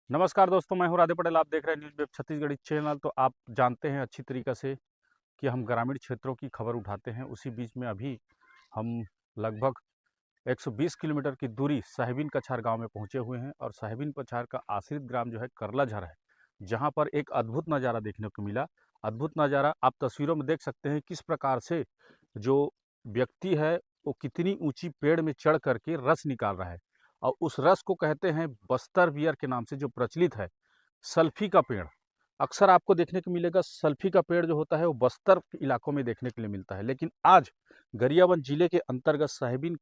नमस्कार दोस्तों, मैं हूं राधे पटेल। आप देख रहे हैं न्यूज़ वेब छत्तीसगढ़ी चैनल। तो आप जानते हैं अच्छी तरीक़े से कि हम ग्रामीण क्षेत्रों की खबर उठाते हैं। उसी बीच में अभी हम लगभग 120 किलोमीटर की दूरी साहिबीन कछार गांव में पहुंचे हुए हैं और साहिबीन कछार का आश्रित ग्राम जो है करलाझर है, जहां पर एक अद्भुत नज़ारा देखने को मिला। अद्भुत नज़ारा आप तस्वीरों में देख सकते हैं किस प्रकार से जो व्यक्ति है वो कितनी ऊंची पेड़ में चढ़ करके रस निकाल रहा है। और उस रस को कहते हैं बस्तर बियर के नाम से जो प्रचलित है। सल्फी का पेड़ अक्सर आपको देखने को मिलेगा। सल्फी का पेड़ जो होता है वो बस्तर के इलाकों में देखने के लिए मिलता है, लेकिन आज गरियाबंद जिले के अंतर्गत साहिबीन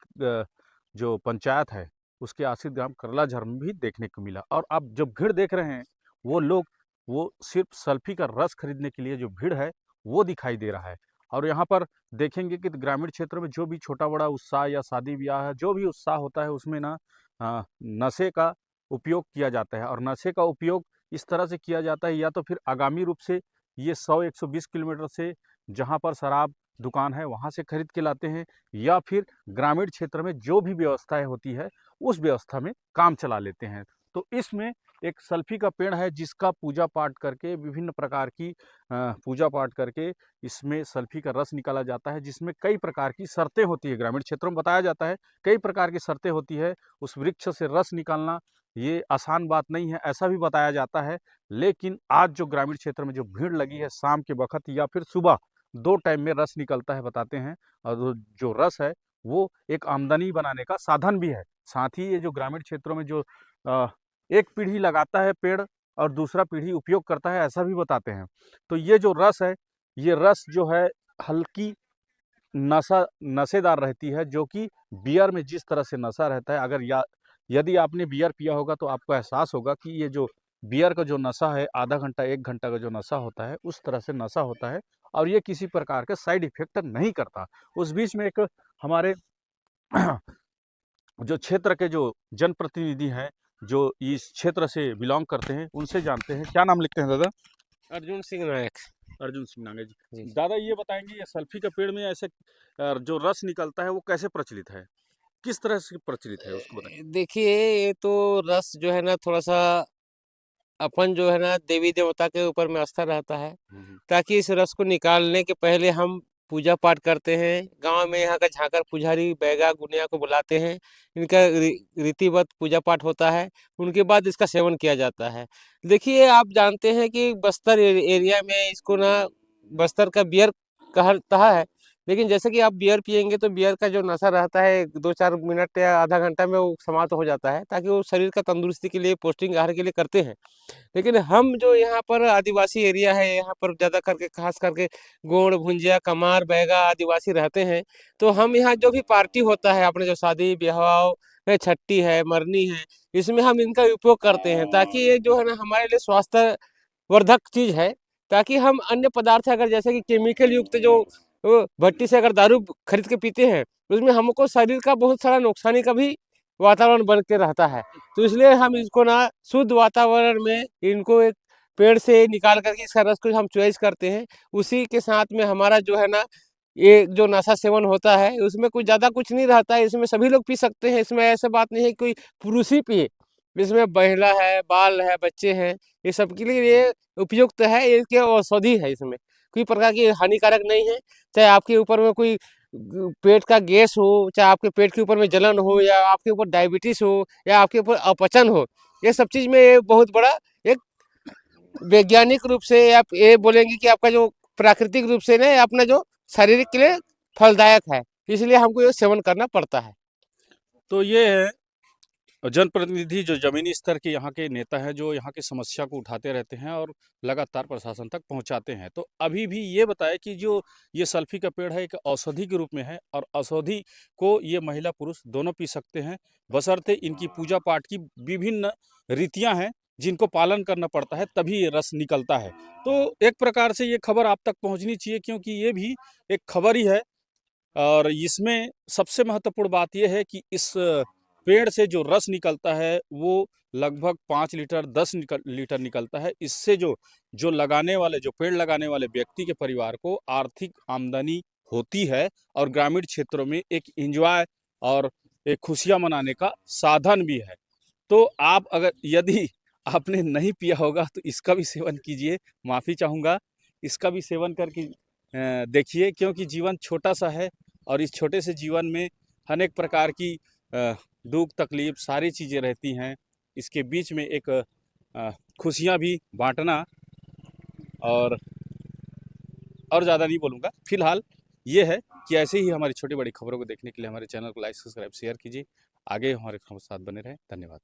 जो पंचायत है उसके आश्रित ग्राम करलाझर में भी देखने को मिला। और आप जो भीड़ देख रहे हैं वो लोग वो सिर्फ सल्फी का रस खरीदने के लिए जो भीड़ है वो दिखाई दे रहा है। और यहाँ पर देखेंगे कि ग्रामीण क्षेत्र में जो भी छोटा बड़ा उत्साह या शादी ब्याह है, जो भी उत्साह होता है उसमें ना नशे का उपयोग किया जाता है। और नशे का उपयोग इस तरह से किया जाता है, या तो फिर आगामी रूप से ये 100-120 किलोमीटर से जहाँ पर शराब दुकान है वहाँ से खरीद के लाते हैं, या फिर ग्रामीण क्षेत्र में जो भी व्यवस्थाएं होती है उस व्यवस्था में काम चला लेते हैं। तो इसमें एक सल्फी का पेड़ है जिसका पूजा पाठ करके विभिन्न प्रकार की पूजा पाठ करके इसमें सल्फी का रस निकाला जाता है, जिसमें कई प्रकार की शर्तें होती है। ग्रामीण क्षेत्रों में बताया जाता है कई प्रकार की शर्तें होती है। उस वृक्ष से रस निकालना ये आसान बात नहीं है, ऐसा भी बताया जाता है। लेकिन आज जो ग्रामीण क्षेत्र में जो भीड़ लगी है शाम के वक्त या फिर सुबह, दो टाइम में रस निकलता है बताते हैं। और जो रस है वो एक आमदनी बनाने का साधन भी है। साथ ही ये जो ग्रामीण क्षेत्रों में जो एक पीढ़ी लगाता है पेड़ और दूसरा पीढ़ी उपयोग करता है, ऐसा भी बताते हैं। तो ये जो रस है, ये रस जो है हल्की नशेदार रहती है, जो कि बियर में जिस तरह से नशा रहता है। अगर यदि आपने बियर पिया होगा तो आपको एहसास होगा कि ये जो बियर का जो नशा है, आधा घंटा 1 घंटा का जो नशा होता है उस तरह से नशा होता है। और ये किसी प्रकार के साइड इफेक्ट नहीं करता। उस बीच में एक हमारे जो क्षेत्र के जो जनप्रतिनिधि हैं, जो इस क्षेत्र से बिलोंग करते हैं, उनसे जानते हैं। क्या नाम लिखते हैं दादा? अर्जुन सिंह नायक। अर्जुन सिंह नागे जी। जी। दादा ये बताएंगे ये सल्फी के पेड़ में ऐसे जो रस निकलता है वो कैसे प्रचलित है, किस तरह से प्रचलित है उसको बताएं। देखिए, ये तो रस जो है ना थोड़ा-सा अपन जो है ना देवी-देवता के ऊपर में आस्था रहता है, ताकि इस रस को निकालने के पहले हम पूजा-पाठ करते हैं। गाँव में यहाँ का झांकर पुजारी, बैगा, गुनिया को बुलाते हैं। इनका रीतिवत पूजा-पाठ होता है, उनके बाद इसका सेवन किया जाता है। देखिए, आप जानते हैं कि बस्तर एरिया में इसको ना बस्तर का बियर कहता है। लेकिन जैसे कि आप बियर पिएँगे तो बियर का जो नशा रहता है 2-4 मिनट या आधा घंटा में वो समाप्त हो जाता है, ताकि वो शरीर का तंदुरुस्ती के लिए, पौष्टिक आहार के लिए करते हैं। लेकिन हम जो यहाँ पर आदिवासी एरिया है, यहाँ पर ज़्यादा करके खास करके गोंड, भुंजिया, कमार, बैगा आदिवासी रहते हैं। तो हम यहाँ जो भी पार्टी होता है, अपने जो शादी ब्याह है, छट्टी है, मरनी है, इसमें हम इनका उपयोग करते हैं, ताकि ये जो है ना हमारे लिए स्वास्थ्यवर्धक चीज़ है। ताकि हम अन्य पदार्थ अगर जैसे कि केमिकल युक्त जो भट्टी से अगर दारू खरीद के पीते हैं, उसमें हमको शरीर का बहुत सारा नुकसानी का भी वातावरण बन के रहता है। तो इसलिए हम इसको ना शुद्ध वातावरण में इनको एक पेड़ से निकाल करके इसका रस को हम चॉइस करते हैं। उसी के साथ में हमारा जो है ना ये जो नशा सेवन होता है उसमें कुछ ज़्यादा कुछ नहीं रहता है, इसमें सभी लोग पी सकते हैं। इसमें ऐसा बात नहीं है कि कोई पुरुष ही पिए, इसमें महिला है, बाल है, बच्चे हैं, ये सबके लिए ये उपयुक्त है। ये इसकी औषधि है, इसमें कोई प्रकार की हानिकारक नहीं है। चाहे आपके ऊपर में कोई पेट का गैस हो, चाहे आपके पेट के ऊपर में जलन हो, या आपके ऊपर डायबिटीज हो, या आपके ऊपर अपचन हो, ये सब चीज में ये बहुत बड़ा एक वैज्ञानिक रूप से आप ये बोलेंगे कि आपका जो प्राकृतिक रूप से ना अपना जो शारीरिक के लिए फलदायक है, इसलिए हमको ये सेवन करना पड़ता है। तो ये है जनप्रतिनिधि जो जमीनी स्तर के यहाँ के नेता हैं, जो यहाँ की समस्या को उठाते रहते हैं और लगातार प्रशासन तक पहुँचाते हैं। तो अभी भी ये बताएं कि जो ये सल्फी का पेड़ है एक औषधि के रूप में है, और औषधि को ये महिला पुरुष दोनों पी सकते हैं, बशर्ते इनकी पूजा पाठ की विभिन्न रीतियाँ हैं जिनको पालन करना पड़ता है, तभी ये रस निकलता है। तो एक प्रकार से ये खबर आप तक पहुँचनी चाहिए, क्योंकि ये भी एक खबर ही है। और इसमें सबसे महत्वपूर्ण बात यह है कि इस पेड़ से जो रस निकलता है वो लगभग 5 लीटर 10 लीटर निकलता है। इससे जो जो लगाने वाले जो पेड़ लगाने वाले व्यक्ति के परिवार को आर्थिक आमदनी होती है, और ग्रामीण क्षेत्रों में एक एंजॉय और एक खुशियां मनाने का साधन भी है। तो आप अगर यदि आपने नहीं पिया होगा तो इसका भी सेवन कीजिए। माफ़ी चाहूँगा, इसका भी सेवन करके देखिए, क्योंकि जीवन छोटा-सा है और इस छोटे से जीवन में अनेक प्रकार की दुःख तकलीफ़ सारी चीज़ें रहती हैं। इसके बीच में एक खुशियाँ भी बाँटना और ज़्यादा नहीं बोलूँगा। फ़िलहाल ये है कि ऐसे ही हमारी छोटी-बड़ी खबरों को देखने के लिए हमारे चैनल को लाइक, सब्सक्राइब, शेयर कीजिए। आगे हमारे साथ बने रहें। धन्यवाद।